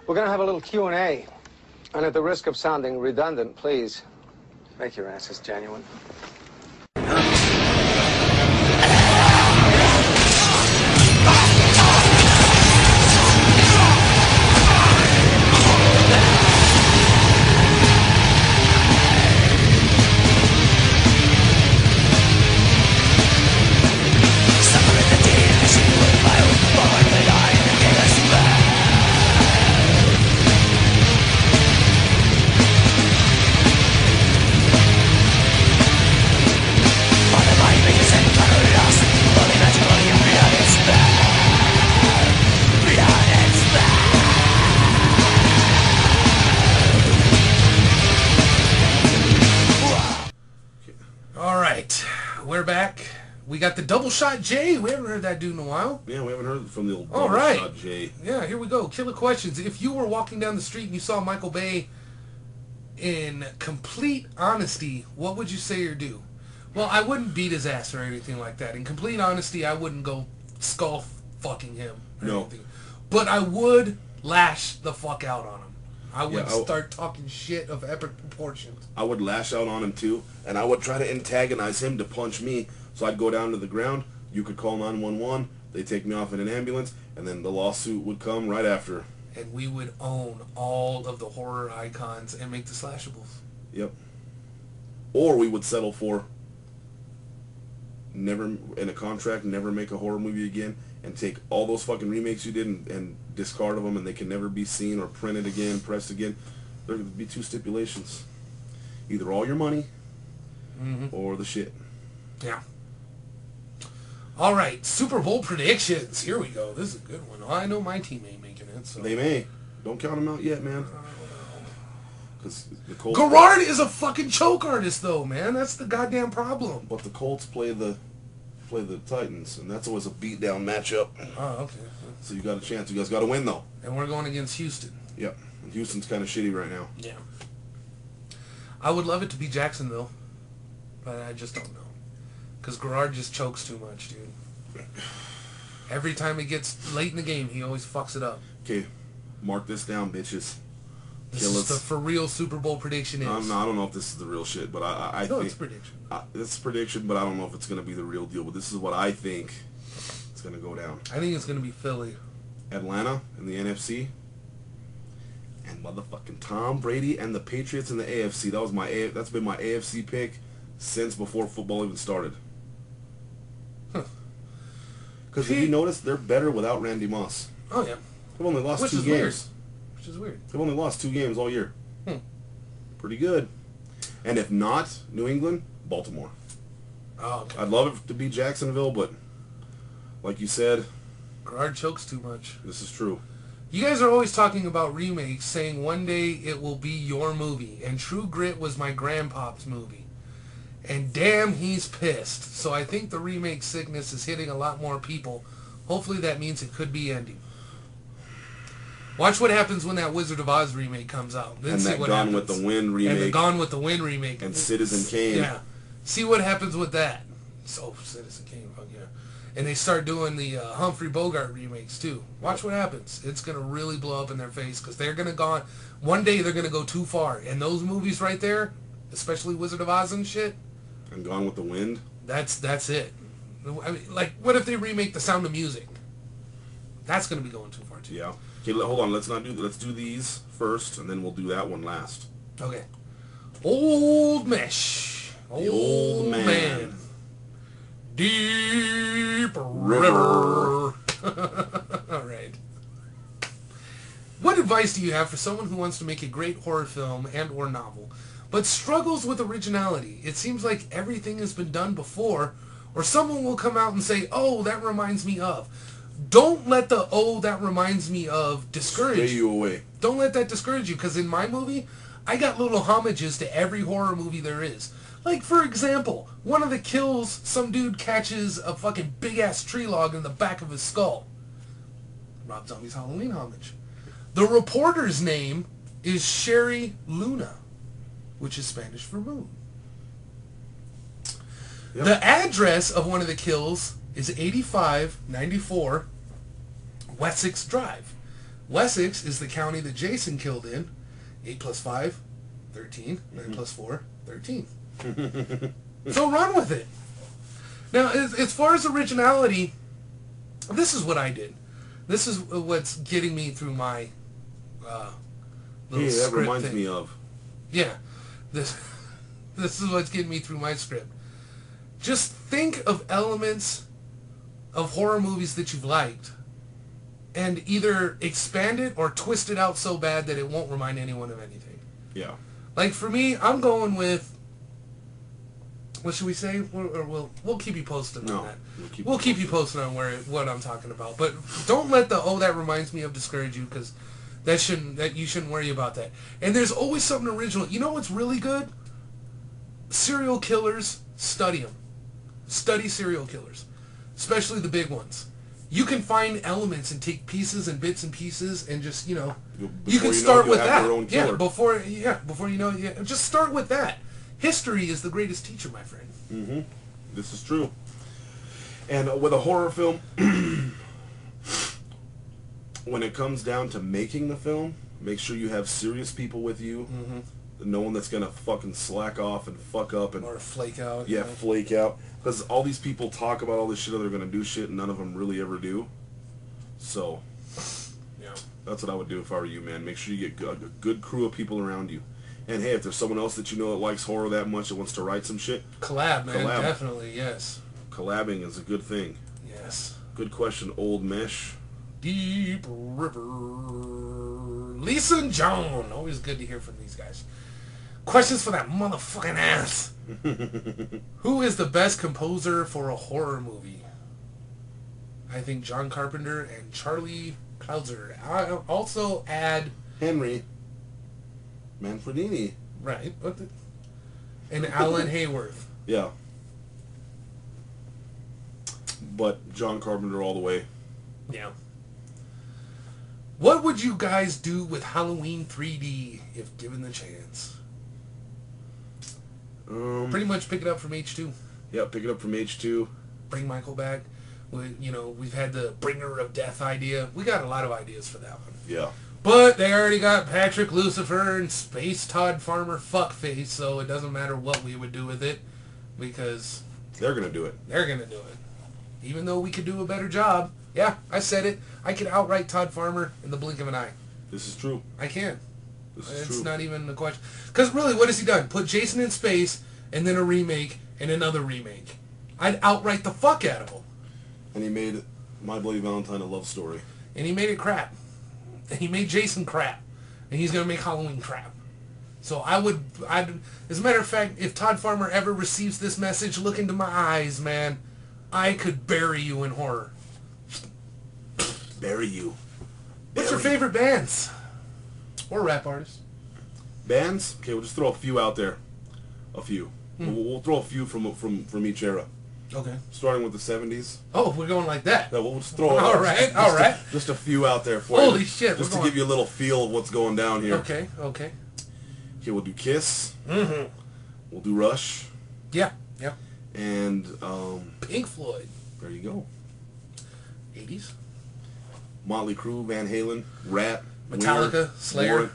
We're going to have a little Q&A. And at the risk of sounding redundant, please make your answers genuine. We're back. We got the Double Shot Jay. We haven't heard that dude in a while. Yeah, we haven't heard from the old Double Shot Jay. Yeah, here we go. Killer questions. If you were walking down the street and you saw Michael Bay in complete honesty, what would you say or do? Well, I wouldn't beat his ass or anything like that. In complete honesty, I wouldn't go skull fucking him or anything. But I would lash the fuck out on him. I would start talking shit of epic proportions. I would lash out on him too, and I would try to antagonize him to punch me. So I'd go down to the ground, you could call 911, they take me off in an ambulance, and then the lawsuit would come right after. And we would own all of the horror icons and make the slashables. Yep. Or we would settle for never, in a contract, never make a horror movie again, and take all those fucking remakes you did and discard of them, and they can never be seen or printed again, pressed again. There would be two stipulations. Either all your money or the shit. Yeah. All right, Super Bowl predictions. Here we go. This is a good one. I know my team ain't making it. So. They may. Don't count them out yet, man. Because the Colts. Garrard is a fucking choke artist, though, man. That's the goddamn problem. But the Colts play the Titans, and that's always a beatdown matchup. Oh, okay. So you got a chance. You guys got to win, though. And we're going against Houston. Yep. And Houston's kind of shitty right now. Yeah. I would love it to be Jacksonville, but I just don't know. Because Garrard just chokes too much, dude. Every time it gets late in the game, he always fucks it up. Okay, mark this down, bitches. This is the for real Super Bowl prediction. I don't know if this is the real shit, but I think it's prediction. It's a prediction, but I don't know if it's going to be the real deal. But this is what I think is going to go down. I think it's going to be Philly, Atlanta in the NFC, and motherfucking Tom Brady and the Patriots in the AFC. That's been my AFC pick since before football even started. Because if you notice, they're better without Randy Moss. Oh, yeah. They've only lost 2 games. Which is weird. They've only lost 2 games all year. Pretty good. And if not New England, Baltimore. Oh, okay. I'd love it to be Jacksonville, but like you said, Garrard chokes too much. This is true. You guys are always talking about remakes, saying one day it will be your movie. And True Grit was my grandpa's movie. And damn, he's pissed. So I think the remake sickness is hitting a lot more people. Hopefully that means it could be ending. Watch what happens when that Wizard of Oz remake comes out. Then and see that what Gone happens. with the Wind remake. And the Gone with the Wind remake. And Citizen Kane. Yeah. See what happens with that. So Citizen Kane, fuck yeah. And they start doing the Humphrey Bogart remakes too. Watch what happens. It's going to really blow up in their face because they're going to one day they're going to go too far. And those movies right there, especially Wizard of Oz and shit. And Gone with the Wind. That's it. I mean, like, what if they remake The Sound of Music? That's going to be going too far too. Yeah. Okay, hold on. Let's do these first, and then we'll do that one last. Okay. Old Mesh. Old man. Deep River. All right. What advice do you have for someone who wants to make a great horror film and or novel, but struggles with originality? It seems like everything has been done before, or someone will come out and say, oh, that reminds me of. Don't let the, oh, that reminds me of, discourage you away. Don't let that discourage you, because in my movie, I got little homages to every horror movie there is. Like, for example, one of the kills, some dude catches a fucking big-ass tree log in the back of his skull. Rob Zombie's Halloween homage. The reporter's name is Sherry Luna, which is Spanish for moon. Yep. The address of one of the kills is 8594 Wessex Drive. Wessex is the county that Jason killed in. 8 plus 5, 13. 9 plus 4, 13. So run with it. Now, as far as originality, this is what I did. This is what's getting me through my little Hey, that script reminds thing. me of. Yeah. This is what's getting me through my script. Just think of elements of horror movies that you've liked and either expand it or twist it out so bad that it won't remind anyone of anything. Yeah. Like for me, I'm going with, what should we say? Or we'll keep you posted on that. We'll keep you posted on what I'm talking about. But don't let the that reminds me of discourage you, because you shouldn't worry about that. And there's always something original. You know what's really good? Serial killers, study them. Study serial killers, especially the big ones. You can find elements and take pieces and bits and pieces and just, you can start with that. Yeah, before you know it, just start with that. History is the greatest teacher, my friend. Mm-hmm. This is true. And with a horror film, when it comes down to making the film, make sure you have serious people with you. Mm-hmm. No one that's going to fucking slack off and fuck up. Or flake out. Yeah, flake out. Because all these people talk about all this shit, they're going to do shit, and none of them really ever do. So, yeah, that's what I would do if I were you, man. Make sure you get a good crew of people around you. And hey, if there's someone else that you know that likes horror that much that wants to write some shit, collab, man. Definitely, yes. Collabing is a good thing. Yes. Good question, Old Mesh. Deep River. Lisa and John. Always good to hear from these guys. Questions for that motherfucking ass. Who is the best composer for a horror movie? I think John Carpenter and Charlie Clouser. I'll also add Henry Manfredini. Right. And Alan Hayworth. Yeah. But John Carpenter all the way. Yeah. What would you guys do with Halloween 3D if given the chance? Pretty much pick it up from H2. Yeah, pick it up from H2. Bring Michael back. We've had the Bringer of Death idea. We got a lot of ideas for that one. Yeah. But they already got Patrick Lucifer and Space Todd Farmer fuckface, so it doesn't matter what we would do with it, because they're going to do it. They're going to do it. Even though we could do a better job. Yeah, I said it. I could outright Todd Farmer in the blink of an eye. This is true. I can. It's not even a question. Because really, what has he done? Put Jason in space, and then a remake, and another remake. I'd outright the fuck out of him. And he made My Bloody Valentine a love story. And he made it crap. And he made Jason crap. And he's going to make Halloween crap. So I'd, as a matter of fact, if Todd Farmer ever receives this message, look into my eyes, man. I could bury you in horror. Bury you. What's your favorite bands? Or rap artists? Bands? Okay, we'll just throw a few out there. A few. We'll throw a few from each era. Okay. Starting with the 70s. Oh, we're going like that. No, we'll just throw all right. Just a few out there for you. Holy shit. Just to give you a little feel of what's going down here. Okay. Okay, we'll do Kiss. Mm-hmm. We'll do Rush. Yeah. And, Pink Floyd. There you go. 80s. Motley Crue, Van Halen, Rat, Metallica, Slayer,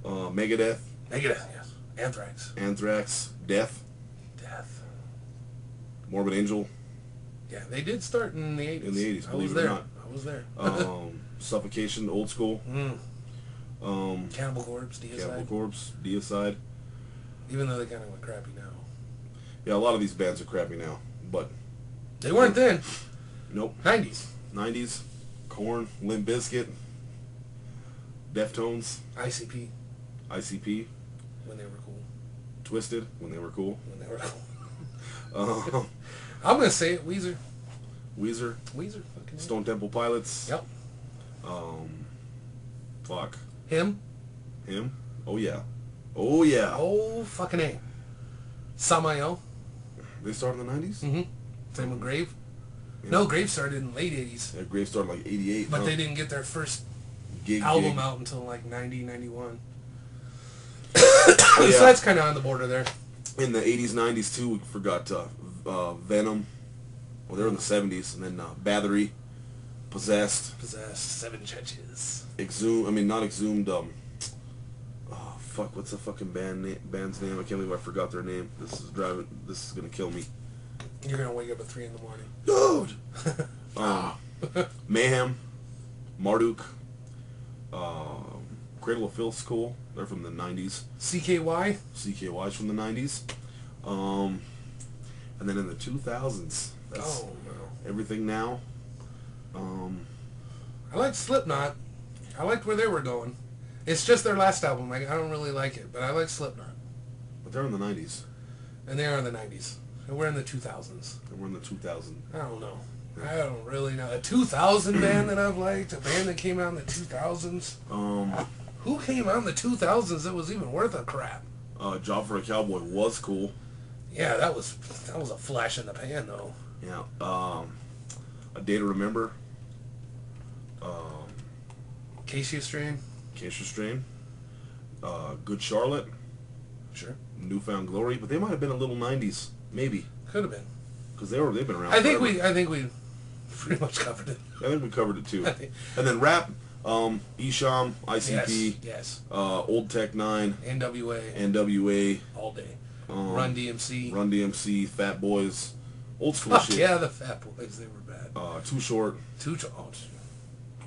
Megadeth. Megadeth, yes. Anthrax, Death. Morbid Angel. Yeah, they did start in the 80s. In the 80s, believe it or not. I was there. Suffocation, Old School. Cannibal Corpse, Deicide. Even though they kind of went crappy now. Yeah, a lot of these bands are crappy now, but... They weren't then. Nope. 90s. Korn, Limp Bizkit, Deftones. ICP. When they were cool. Twisted. When they were cool. I'm going to say it. Weezer. Stone Temple Pilots. Yep. Fuck. Him. Oh, yeah. Oh, fucking A. Samael. They started in the 90s? Mm-hmm. Same with Grave. Yeah. No, Grave started in the late 80s. Yeah, Grave started like 88. But they didn't get their first album out until like 90, 91. So that's kind of on the border there. In the 80s, 90s too, we forgot Venom. Well, they're in the 70s. And then Battery, Possessed. Possessed. Seven Churches. Exhumed. I mean, not Exhumed. Oh fuck! What's the fucking band's name? I can't believe I forgot their name. This is gonna kill me. You're gonna wake up at 3 in the morning, dude. Mayhem, Marduk, Cradle of Filth's cool. They're from the 90s. CKY. CKY's from the 90s. And then in the 2000s, that's Everything Now. I liked Slipknot. I liked where they were going. It's just their last album. I don't really like it, but I like Slipknot. But they're in the 90s. And they are in the 90s. And we're in the 2000s. And we're in the 2000s. I don't know. I don't really know. A 2000 band that I've liked? A band that came out in the 2000s? Who came out in the 2000s that was even worth a crap? Job for a Cowboy was cool. Yeah, that was a flash in the pan, though. Yeah. A Day to Remember. Casey Strain. Good Charlotte. Sure. Newfound Glory, but they might have been a little 90s, maybe. Could have been. Because they've been around. I think we pretty much covered it. I think we covered it too. And then rap, Esham, ICP, yes. Old Tech 9, NWA, all day. Run DMC, Fat Boys, old school shit. Yeah, the Fat Boys, they were bad. Too Short.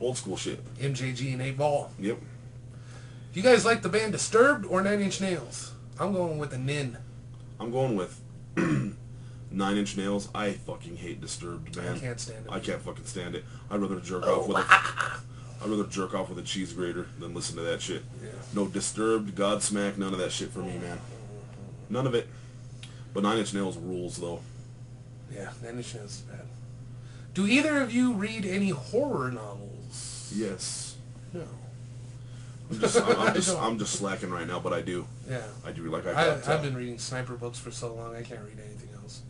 Old school shit. MJG and 8 Ball. Yep. You guys like the band Disturbed or 9 Inch Nails? I'm going with the Nin. I'm going with 9 Inch Nails. I fucking hate Disturbed, man. I can't stand it. I can't fucking stand it. I'd rather jerk off with a cheese grater than listen to that shit. Yeah. No Disturbed, Godsmack, none of that shit for me, man. None of it. But 9 Inch Nails rules, though. Yeah, 9 Inch Nails is bad. Do either of you read any horror novels? Yes. No. I'm just slacking right now, but I do. Yeah. I do. Like I've been reading sniper books for so long, I can't read anything else.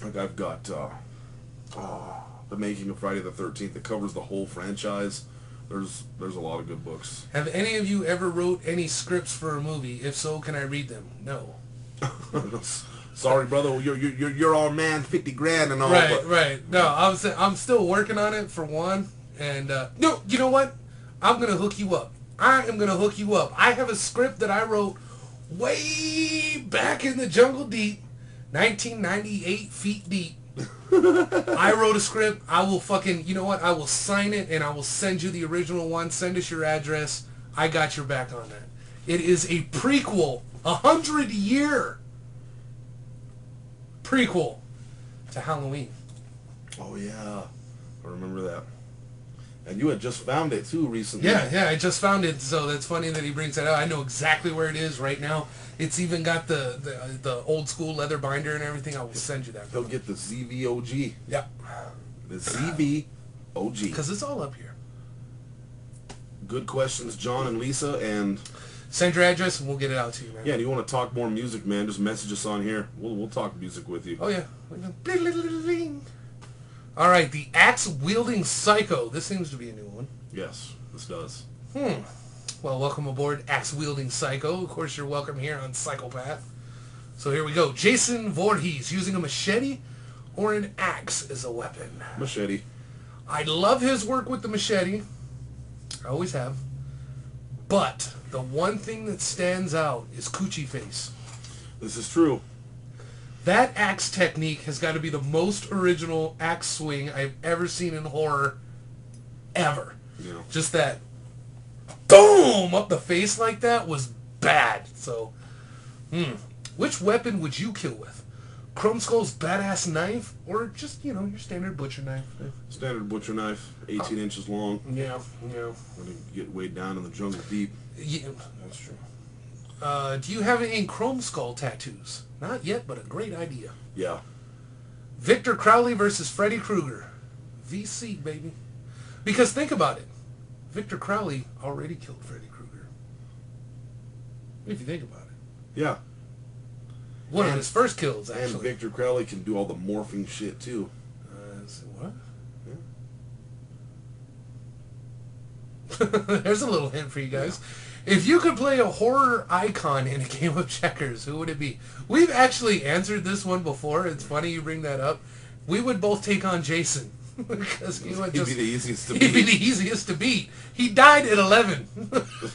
Like I've got The Making of Friday the 13th. That covers the whole franchise. There's a lot of good books. Have any of you ever wrote any scripts for a movie? If so, can I read them? No. Sorry, brother. You're our man, 50 grand and all. Right. No, I'm still working on it for one. And no, you know what? I'm gonna hook you up. I am gonna hook you up. I have a script that I wrote way back in the jungle deep, 1998 feet deep. I wrote a script. I will fucking, you know what? I will sign it and I will send you the original one. Send us your address. I got your back on that. It is a prequel, 100-year prequel to Halloween. Oh yeah, I remember that. And you had just found it too recently. Yeah, I just found it. So that's funny that he brings that out. I know exactly where it is right now. It's even got the old school leather binder and everything. I will send you that. He'll get the ZVOG. Yeah. The ZVOG. Because it's all up here. Good questions, John and Lisa, and send your address and we'll get it out to you, man. Yeah, and you want to talk more music, man? Just message us on here. We'll talk music with you. Oh yeah. All right, the axe-wielding psycho. This seems to be a new one. Yes, this does. Well, welcome aboard, axe-wielding psycho. Of course, you're welcome here on Psychopath. So here we go. Jason Voorhees using a machete or an axe as a weapon. Machete. I love his work with the machete. I always have. But the one thing that stands out is Coochie Face. This is true. That axe technique has got to be the most original axe swing I've ever seen in horror, ever. Yeah. Just that boom up the face like that was bad. So, which weapon would you kill with? Chrome Skull's badass knife, or just, your standard butcher knife? Standard butcher knife, 18 inches long. Yeah. When you get way down in the jungle deep. Yeah, that's true. Do you have any Chrome Skull tattoos? Not yet, but a great idea. Yeah. Victor Crowley versus Freddy Krueger. VC, baby. Because think about it. Victor Crowley already killed Freddy Krueger. If you think about it. Yeah. One of his first kills, actually. And Victor Crowley can do all the morphing shit, too. What? Yeah. There's a little hint for you guys. Yeah. If you could play a horror icon in a game of checkers, who would it be? We've actually answered this one before. It's funny you bring that up. We would both take on Jason. Because he would He'd be the easiest to He'd beat. be the easiest to beat. He died at 11.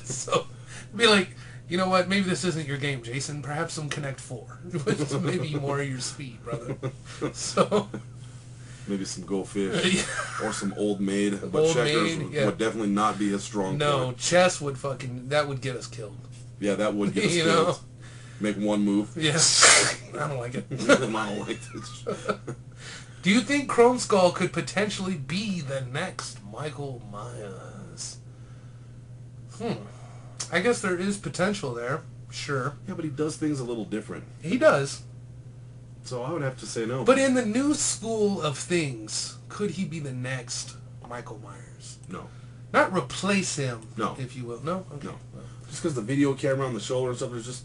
So, be like, you know what? Maybe this isn't your game, Jason. Perhaps some Connect 4. Which maybe more of your speed, brother. So... Maybe some Go Fish. Or some Old Maid. But Old checkers Maid, would definitely not be his strong point. chess would that would get us killed. Yeah, that would get us You killed. know? Make one move. Yes. I don't like it. I don't like this. Do you think Chrome Skull could potentially be the next Michael Myers? I guess there is potential there. Sure. Yeah, but he does things a little different. He does. So I would have to say no. But in the new school of things, could he be the next Michael Myers? No. Not replace him, No. if you will. No? Okay. No. Just because the video camera on the shoulder and stuff, there's just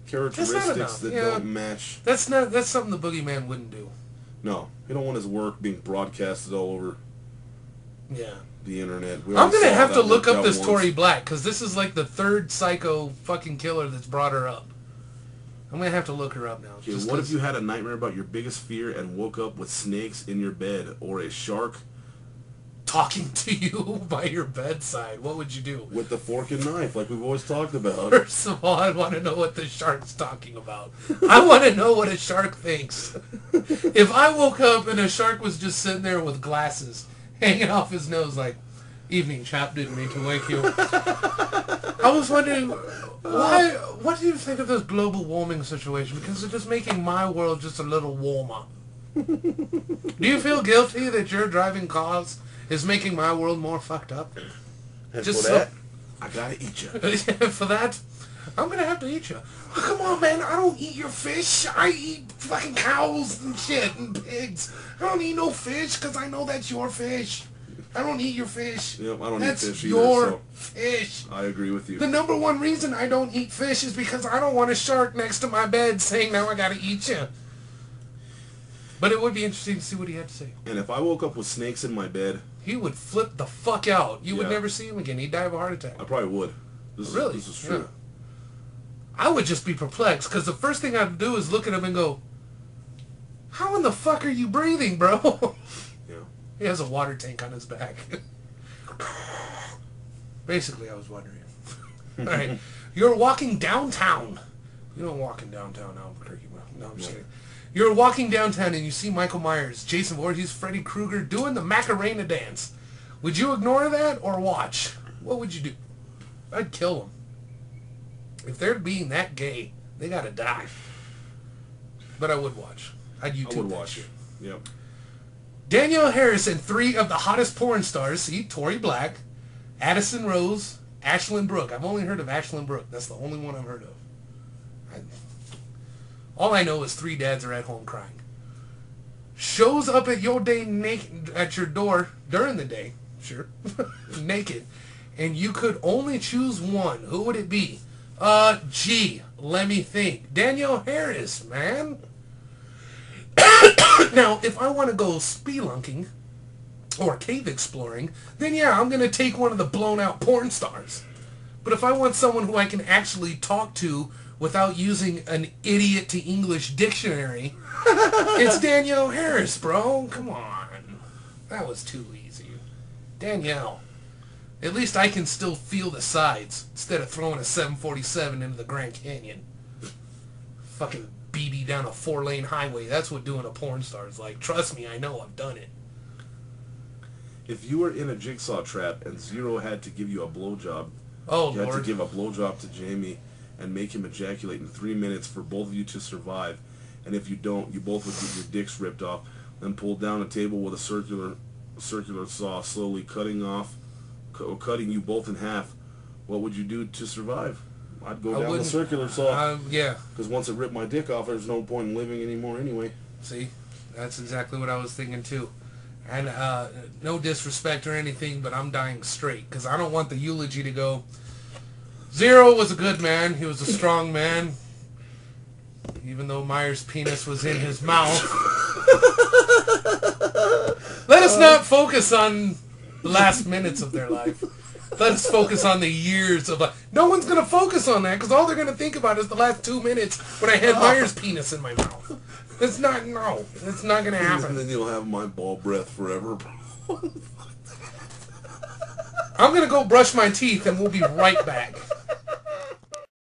characteristics that don't match. That's something the Boogeyman wouldn't do. No. You don't want his work being broadcasted all over Yeah. the internet. I'm going to have to look up this Tory Black, because this is like the third psycho fucking killer that's brought her up. I'm going to have to look her up now. Okay, what if you had a nightmare about your biggest fear and woke up with snakes in your bed or a shark talking to you by your bedside? What would you do? with the fork and knife like we've always talked about? First of all, I want to know what the shark's talking about. I want to know what a shark thinks. If I woke up and a shark was just sitting there with glasses hanging off his nose like, "Evening, chap, didn't mean to wake you." I was wondering, what do you think of this global warming situation? Because it's just making my world just a little warmer. Do you feel guilty that your driving cars is making my world more fucked up? And Just for that, I gotta eat you. For that, I'm gonna have to eat you. Oh, come on, man, I don't eat your fish. I eat fucking cows and shit and pigs. I don't eat no fish because I know that's your fish. I don't eat your fish. Yep, I don't That's eat fish your either, fish. I agree with you. The number one reason I don't eat fish is because I don't want a shark next to my bed saying, "Now I gotta eat you." But it would be interesting to see what he had to say. And if I woke up with snakes in my bed, He would flip the fuck out. You would Yeah. never see him again. He'd die of a heart attack. I probably would. Really? This is true. Yeah. I would just be perplexed, because the first thing I'd do is look at him and go, "How in the fuck are you breathing, bro?" Yeah. He has a water tank on his back. Basically, I was wondering. All right. You're walking downtown. You don't walk in downtown Albuquerque. No, I'm just kidding. You're walking downtown and you see Michael Myers, Jason Voorhees, Freddy Krueger doing the Macarena dance. Would you ignore that or watch? What would you do? I'd kill them. If they're being that gay, they gotta die. But I would watch. I'd YouTube I would that watch. shit. Yep. Danielle Harris and 3 of the hottest porn stars, see, Tory Black, Addison Rose, Ashlyn Brooke. I've only heard of Ashlyn Brooke. That's the only one I've heard of. All I know is 3 dads are at home crying. Shows up at your day naked at your door during the day, sure, naked, and you could only choose one. Who would it be? Gee, let me think. Danielle Harris, man. Now, if I want to go spelunking or cave exploring, then yeah, I'm going to take one of the blown out porn stars. But if I want someone who I can actually talk to without using an idiot to English dictionary, it's Danielle Harris, bro. Come on. That was too easy. Danielle. At least I can still feel the sides instead of throwing a 747 into the Grand Canyon. Fucking BB down a 4-lane highway. That's what doing a porn star is like. Trust me, I know. I've done it. If you were in a jigsaw trap and Zero had to give you a blowjob, Oh, you had to Lord. give a blowjob to Jamie and make him ejaculate in 3 minutes for both of you to survive. And if you don't, you both would get your dicks ripped off, then pulled down a table with a circular saw, slowly cutting you both in half. What would you do to survive? I'd go down the circular saw. Yeah. Because once it ripped my dick off, there's no point in living anymore anyway. See? That's exactly what I was thinking, too. And no disrespect or anything, but I'm dying straight. Because I don't want the eulogy to go, Zero was a good man. He was a strong man. Even though Myers' penis was in his mouth. Let us not focus on the last minutes of their life. Let us focus on the years of life. No one's going to focus on that because all they're going to think about is the last 2 minutes when I had Myers' penis in my mouth. It's not going to happen. And then you'll have my ball breath forever. I'm going to go brush my teeth, and we'll be right back.